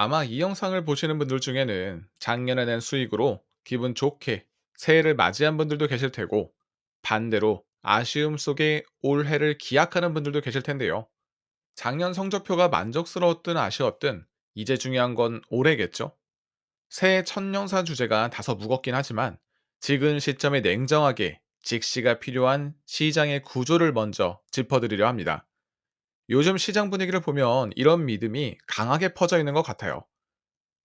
아마 이 영상을 보시는 분들 중에는 작년에 낸 수익으로 기분 좋게 새해를 맞이한 분들도 계실 테고, 반대로 아쉬움 속에 올해를 기약하는 분들도 계실 텐데요. 작년 성적표가 만족스러웠든 아쉬웠든 이제 중요한 건 올해겠죠. 새해 천년사 주제가 다소 무겁긴 하지만 지금 시점에 냉정하게 직시가 필요한 시장의 구조를 먼저 짚어드리려 합니다. 요즘 시장 분위기를 보면 이런 믿음이 강하게 퍼져 있는 것 같아요.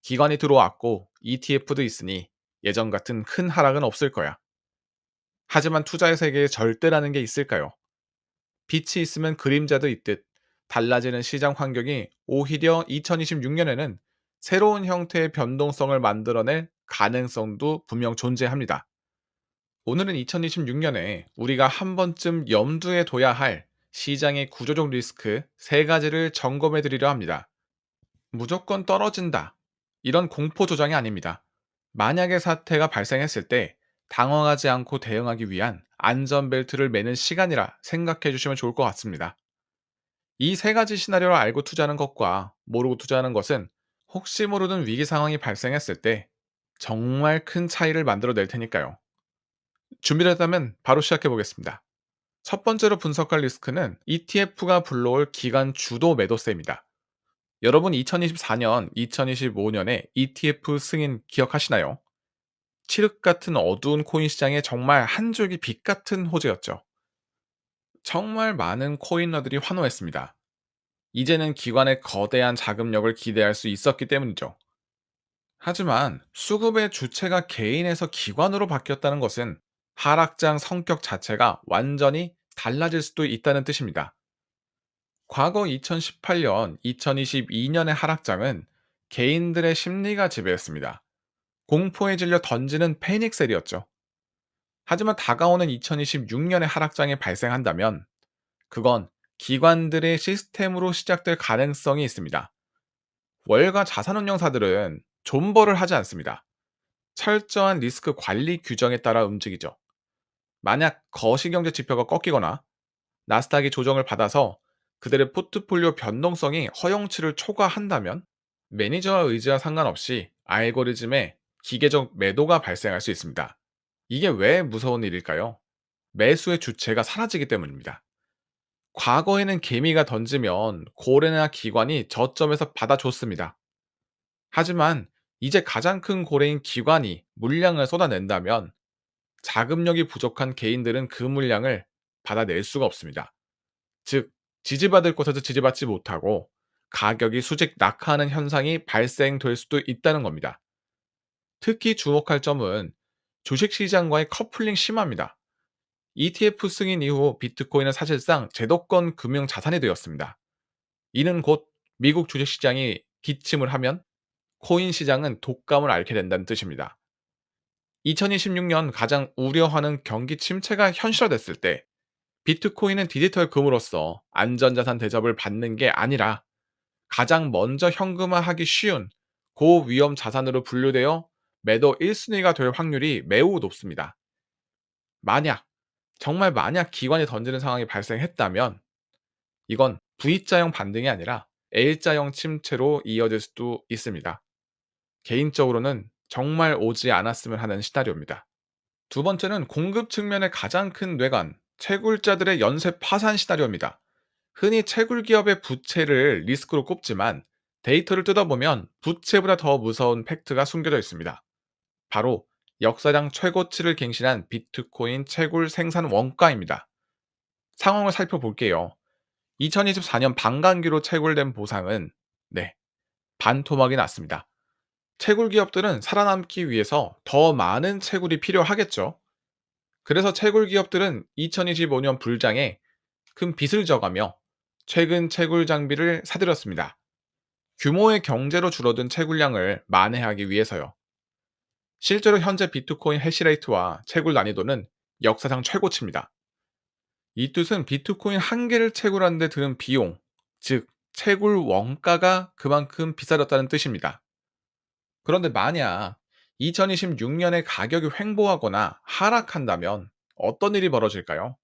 기관이 들어왔고 ETF도 있으니 예전 같은 큰 하락은 없을 거야. 하지만 투자의 세계에 절대라는 게 있을까요? 빛이 있으면 그림자도 있듯 달라지는 시장 환경이 오히려 2026년에는 새로운 형태의 변동성을 만들어낼 가능성도 분명 존재합니다. 오늘은 2026년에 우리가 한 번쯤 염두에 둬야 할 시장의 구조적 리스크 세 가지를 점검해 드리려 합니다. 무조건 떨어진다, 이런 공포 조장이 아닙니다. 만약의 사태가 발생했을 때 당황하지 않고 대응하기 위한 안전벨트를 매는 시간이라 생각해 주시면 좋을 것 같습니다. 이 세 가지 시나리오를 알고 투자하는 것과 모르고 투자하는 것은 혹시 모르는 위기 상황이 발생했을 때 정말 큰 차이를 만들어낼 테니까요. 준비됐다면 바로 시작해 보겠습니다. 첫 번째로 분석할 리스크는 ETF가 불러올 기관 주도 매도세입니다. 여러분 2024년, 2025년에 ETF 승인 기억하시나요? 칠흑 같은 어두운 코인 시장에 정말 한 줄기 빛 같은 호재였죠. 정말 많은 코인러들이 환호했습니다. 이제는 기관의 거대한 자금력을 기대할 수 있었기 때문이죠. 하지만 수급의 주체가 개인에서 기관으로 바뀌었다는 것은 하락장 성격 자체가 완전히 달라질 수도 있다는 뜻입니다. 과거 2018년, 2022년의 하락장은 개인들의 심리가 지배했습니다. 공포에 질려 던지는 패닉셀이었죠. 하지만 다가오는 2026년의 하락장이 발생한다면 그건 기관들의 시스템으로 시작될 가능성이 있습니다. 월가 자산운용사들은 존버를 하지 않습니다. 철저한 리스크 관리 규정에 따라 움직이죠. 만약 거시경제 지표가 꺾이거나 나스닥이 조정을 받아서 그들의 포트폴리오 변동성이 허용치를 초과한다면 매니저와 의지와 상관없이 알고리즘에 기계적 매도가 발생할 수 있습니다. 이게 왜 무서운 일일까요? 매수의 주체가 사라지기 때문입니다. 과거에는 개미가 던지면 고래나 기관이 저점에서 받아줬습니다. 하지만 이제 가장 큰 고래인 기관이 물량을 쏟아낸다면 자금력이 부족한 개인들은 그 물량을 받아낼 수가 없습니다. 즉, 지지받을 곳에서 지지받지 못하고 가격이 수직 낙하하는 현상이 발생될 수도 있다는 겁니다. 특히 주목할 점은 주식시장과의 커플링 심합니다. ETF 승인 이후 비트코인은 사실상 제도권 금융 자산이 되었습니다. 이는 곧 미국 주식시장이 기침을 하면 코인 시장은 독감을 앓게 된다는 뜻입니다. 2026년 가장 우려하는 경기 침체가 현실화됐을 때 비트코인은 디지털 금으로서 안전자산 대접을 받는 게 아니라 가장 먼저 현금화하기 쉬운 고위험 자산으로 분류되어 매도 1순위가 될 확률이 매우 높습니다. 만약, 정말 만약 기관이 던지는 상황이 발생했다면 이건 V자형 반등이 아니라 L자형 침체로 이어질 수도 있습니다. 개인적으로는 정말 오지 않았으면 하는 시나리오입니다. 두 번째는 공급 측면의 가장 큰 뇌관, 채굴자들의 연쇄 파산 시나리오입니다. 흔히 채굴 기업의 부채를 리스크로 꼽지만 데이터를 뜯어보면 부채보다 더 무서운 팩트가 숨겨져 있습니다. 바로 역사상 최고치를 갱신한 비트코인 채굴 생산 원가입니다. 상황을 살펴볼게요. 2024년 반감기로 채굴된 보상은 반토막이 났습니다. 채굴 기업들은 살아남기 위해서 더 많은 채굴이 필요하겠죠. 그래서 채굴 기업들은 2025년 불장에 큰 빚을 져가며 최근 채굴 장비를 사들였습니다. 규모의 경제로 줄어든 채굴량을 만회하기 위해서요. 실제로 현재 비트코인 해시레이트와 채굴 난이도는 역사상 최고치입니다. 이 뜻은 비트코인 한 개를 채굴하는 데 드는 비용, 즉 채굴 원가가 그만큼 비싸졌다는 뜻입니다. 그런데 만약 2026년에 가격이 횡보하거나 하락한다면 어떤 일이 벌어질까요?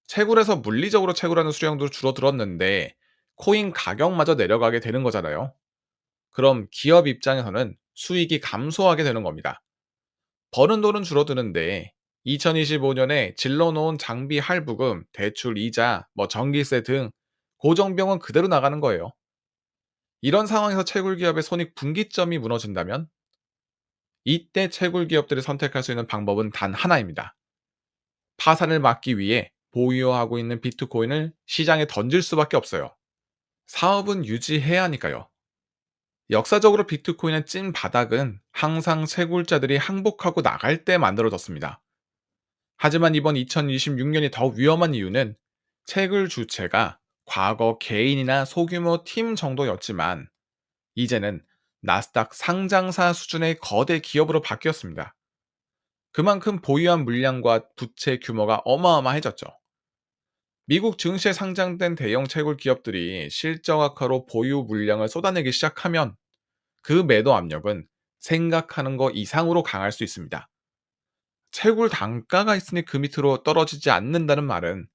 채굴에서 물리적으로 채굴하는 수량도 줄어들었는데 코인 가격마저 내려가게 되는 거잖아요. 그럼 기업 입장에서는 수익이 감소하게 되는 겁니다. 버는 돈은 줄어드는데 2025년에 질러놓은 장비 할부금, 대출 이자, 전기세 등 고정비용은 그대로 나가는 거예요. 이런 상황에서 채굴 기업의 손익 분기점이 무너진다면 이때 채굴 기업들이 선택할 수 있는 방법은 단 하나입니다. 파산을 막기 위해 보유하고 있는 비트코인을 시장에 던질 수밖에 없어요. 사업은 유지해야 하니까요. 역사적으로 비트코인의 찐 바닥은 항상 채굴자들이 항복하고 나갈 때 만들어졌습니다. 하지만 이번 2026년이 더 위험한 이유는 채굴 주체가 과거 개인이나 소규모 팀 정도였지만 이제는 나스닥 상장사 수준의 거대 기업으로 바뀌었습니다. 그만큼 보유한 물량과 부채 규모가 어마어마해졌죠. 미국 증시에 상장된 대형 채굴 기업들이 실적 악화로 보유 물량을 쏟아내기 시작하면 그 매도 압력은 생각하는 것 이상으로 강할 수 있습니다. 채굴 단가가 있으니 그 밑으로 떨어지지 않는다는 말은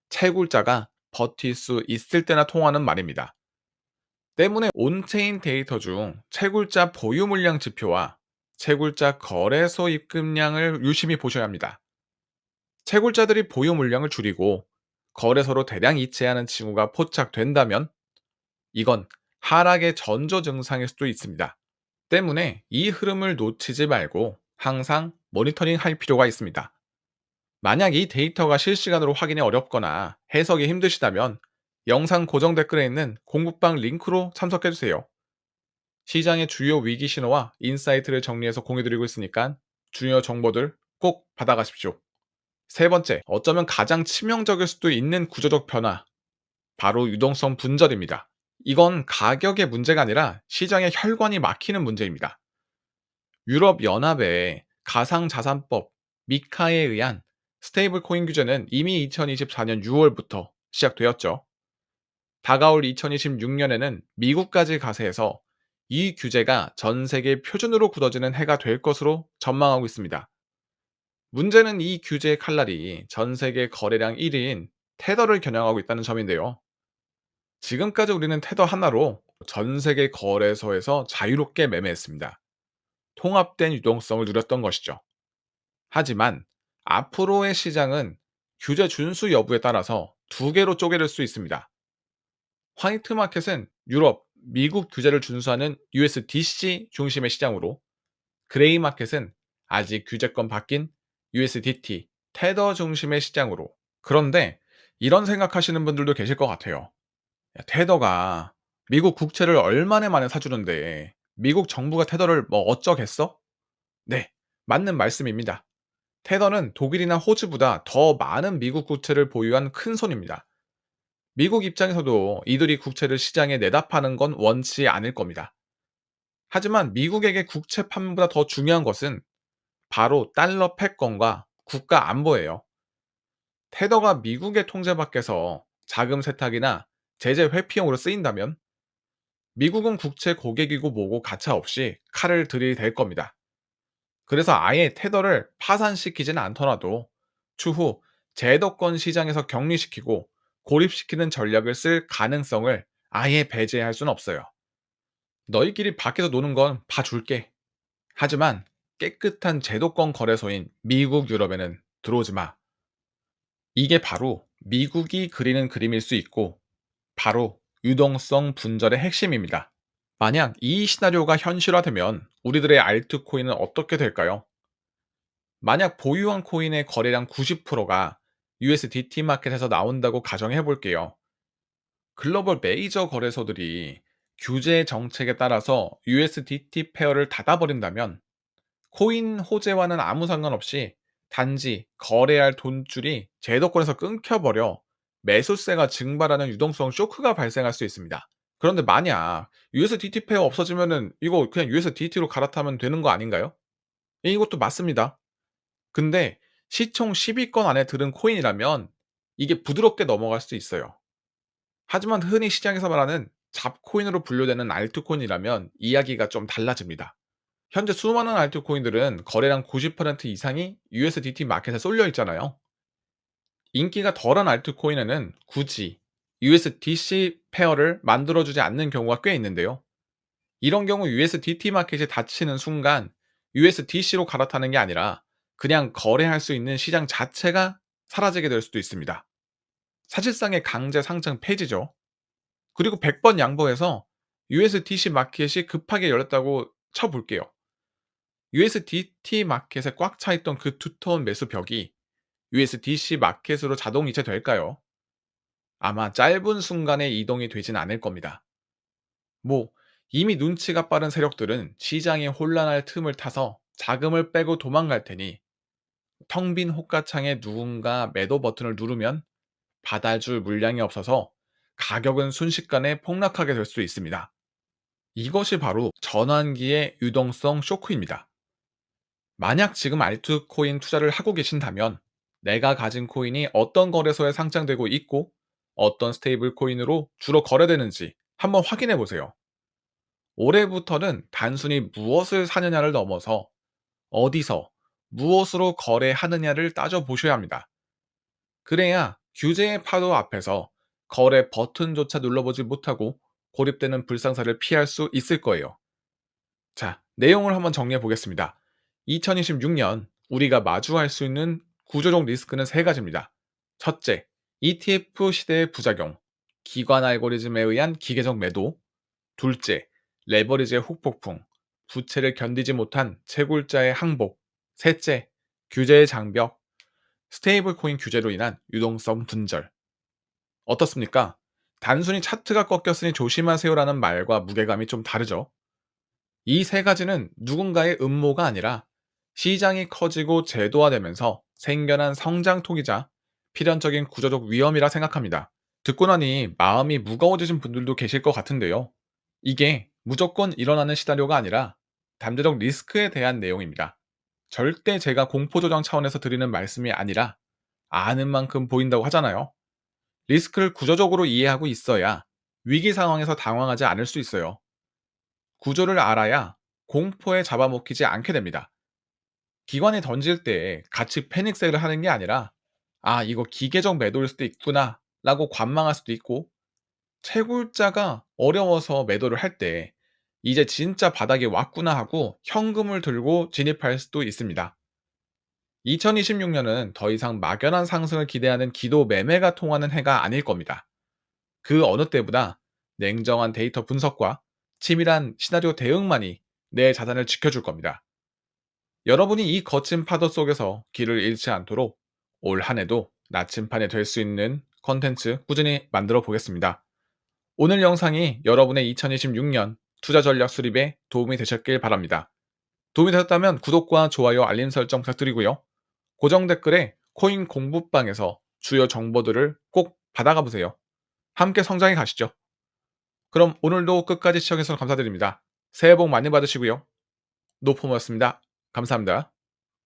채굴자가 버틸 수 있을 때나 통하는 말입니다. 때문에 온체인 데이터 중 채굴자 보유 물량 지표와 채굴자 거래소 입금량을 유심히 보셔야 합니다. 채굴자들이 보유 물량을 줄이고 거래소로 대량 이체하는 징후가 포착된다면 이건 하락의 전조 증상일 수도 있습니다. 때문에 이 흐름을 놓치지 말고 항상 모니터링 할 필요가 있습니다. 만약 이 데이터가 실시간으로 확인이 어렵거나 해석이 힘드시다면 영상 고정 댓글에 있는 공부방 링크로 참석해주세요. 시장의 주요 위기 신호와 인사이트를 정리해서 공유드리고 있으니까 중요 정보들 꼭 받아가십시오. 세 번째, 어쩌면 가장 치명적일 수도 있는 구조적 변화, 바로 유동성 분절입니다. 이건 가격의 문제가 아니라 시장의 혈관이 막히는 문제입니다. 유럽 연합의 가상자산법 미카에 의한 스테이블 코인 규제는 이미 2024년 6월부터 시작되었죠. 다가올 2026년에는 미국까지 가세해서 이 규제가 전 세계 표준으로 굳어지는 해가 될 것으로 전망하고 있습니다. 문제는 이 규제의 칼날이 전 세계 거래량 1위인 테더를 겨냥하고 있다는 점인데요. 지금까지 우리는 테더 하나로 전 세계 거래소에서 자유롭게 매매했습니다. 통합된 유동성을 누렸던 것이죠. 하지만 앞으로의 시장은 규제 준수 여부에 따라서 두 개로 쪼개질 수 있습니다. 화이트 마켓은 유럽, 미국 규제를 준수하는 USDC 중심의 시장으로, 그레이 마켓은 아직 규제권 바뀐 USDT, 테더 중심의 시장으로. 그런데 이런 생각하시는 분들도 계실 것 같아요. 야, 테더가 미국 국채를 얼마나 많이 사주는데 미국 정부가 테더를 어쩌겠어? 네, 맞는 말씀입니다. 테더는 독일이나 호주보다 더 많은 미국 국채를 보유한 큰 손입니다. 미국 입장에서도 이들이 국채를 시장에 내다 파는 건 원치 않을 겁니다. 하지만 미국에게 국채 판매보다 더 중요한 것은 바로 달러 패권과 국가 안보예요. 테더가 미국의 통제 밖에서 자금 세탁이나 제재 회피용으로 쓰인다면 미국은 국채 고객이고 뭐고 가차 없이 칼을 들이댈 겁니다. 그래서 아예 테더를 파산시키지는 않더라도 추후 제도권 시장에서 격리시키고 고립시키는 전략을 쓸 가능성을 아예 배제할 수는 없어요. 너희끼리 밖에서 노는 건 봐줄게. 하지만 깨끗한 제도권 거래소인 미국 유럽에는 들어오지 마. 이게 바로 미국이 그리는 그림일 수 있고 바로 유동성 분절의 핵심입니다. 만약 이 시나리오가 현실화되면 우리들의 알트코인은 어떻게 될까요? 만약 보유한 코인의 거래량 90%가 USDT 마켓에서 나온다고 가정해 볼게요. 글로벌 메이저 거래소들이 규제 정책에 따라서 USDT 페어를 닫아버린다면 코인 호재와는 아무 상관없이 단지 거래할 돈줄이 제도권에서 끊겨버려 매수세가 증발하는 유동성 쇼크가 발생할 수 있습니다. 그런데 만약 USDT 페어 없어지면은 이거 그냥 USDT로 갈아타면 되는 거 아닌가요? 이것도 맞습니다. 근데 시총 10위권 안에 들은 코인이라면 이게 부드럽게 넘어갈 수 있어요. 하지만 흔히 시장에서 말하는 잡코인으로 분류되는 알트코인이라면 이야기가 좀 달라집니다. 현재 수많은 알트코인들은 거래량 90% 이상이 USDT 마켓에 쏠려 있잖아요. 인기가 덜한 알트코인에는 굳이 USDC 페어를 만들어주지 않는 경우가 꽤 있는데요. 이런 경우 USDT 마켓이 닫히는 순간 USDC로 갈아타는 게 아니라 그냥 거래할 수 있는 시장 자체가 사라지게 될 수도 있습니다. 사실상의 강제 상장 폐지죠. 그리고 100번 양보해서 USDC 마켓이 급하게 열렸다고 쳐볼게요. USDT 마켓에 꽉 차 있던 그 두터운 매수 벽이 USDC 마켓으로 자동 이체될까요? 아마 짧은 순간에 이동이 되진 않을 겁니다. 뭐, 이미 눈치가 빠른 세력들은 시장이 혼란할 틈을 타서 자금을 빼고 도망갈 테니 텅 빈 호가창에 누군가 매도 버튼을 누르면 받아줄 물량이 없어서 가격은 순식간에 폭락하게 될 수 있습니다. 이것이 바로 전환기의 유동성 쇼크입니다. 만약 지금 알트코인 투자를 하고 계신다면 내가 가진 코인이 어떤 거래소에 상장되고 있고 어떤 스테이블 코인으로 주로 거래되는지 한번 확인해 보세요. 올해부터는 단순히 무엇을 사느냐를 넘어서 어디서 무엇으로 거래하느냐를 따져보셔야 합니다. 그래야 규제의 파도 앞에서 거래 버튼조차 눌러보지 못하고 고립되는 불상사를 피할 수 있을 거예요. 자, 내용을 한번 정리해 보겠습니다. 2026년 우리가 마주할 수 있는 구조적 리스크는 세 가지입니다. 첫째, ETF 시대의 부작용, 기관 알고리즘에 의한 기계적 매도. 둘째, 레버리지의 후폭풍, 부채를 견디지 못한 채굴자의 항복. 셋째, 규제의 장벽, 스테이블 코인 규제로 인한 유동성 분절. 어떻습니까? 단순히 차트가 꺾였으니 조심하세요라는 말과 무게감이 좀 다르죠? 이 세 가지는 누군가의 음모가 아니라 시장이 커지고 제도화되면서 생겨난 성장통이자 필연적인 구조적 위험이라 생각합니다. 듣고 나니 마음이 무거워지신 분들도 계실 것 같은데요. 이게 무조건 일어나는 시나리오가 아니라 잠재적 리스크에 대한 내용입니다. 절대 제가 공포조정 차원에서 드리는 말씀이 아니라 아는 만큼 보인다고 하잖아요. 리스크를 구조적으로 이해하고 있어야 위기 상황에서 당황하지 않을 수 있어요. 구조를 알아야 공포에 잡아먹히지 않게 됩니다. 기관에 던질 때 같이 패닉셀을 하는 게 아니라 아, 이거 기계적 매도일 수도 있구나 라고 관망할 수도 있고 채굴자가 어려워서 매도를 할 때 이제 진짜 바닥이 왔구나 하고 현금을 들고 진입할 수도 있습니다. 2026년은 더 이상 막연한 상승을 기대하는 기도 매매가 통하는 해가 아닐 겁니다. 그 어느 때보다 냉정한 데이터 분석과 치밀한 시나리오 대응만이 내 자산을 지켜줄 겁니다. 여러분이 이 거친 파도 속에서 길을 잃지 않도록 올 한 해도 나침판이 될 수 있는 컨텐츠 꾸준히 만들어 보겠습니다. 오늘 영상이 여러분의 2026년 투자 전략 수립에 도움이 되셨길 바랍니다. 도움이 되셨다면 구독과 좋아요, 알림 설정 부탁드리고요. 고정 댓글에 코인 공부방에서 주요 정보들을 꼭 받아가 보세요. 함께 성장해 가시죠. 그럼 오늘도 끝까지 시청해주셔서 감사드립니다. 새해 복 많이 받으시고요. 노포머였습니다. 감사합니다.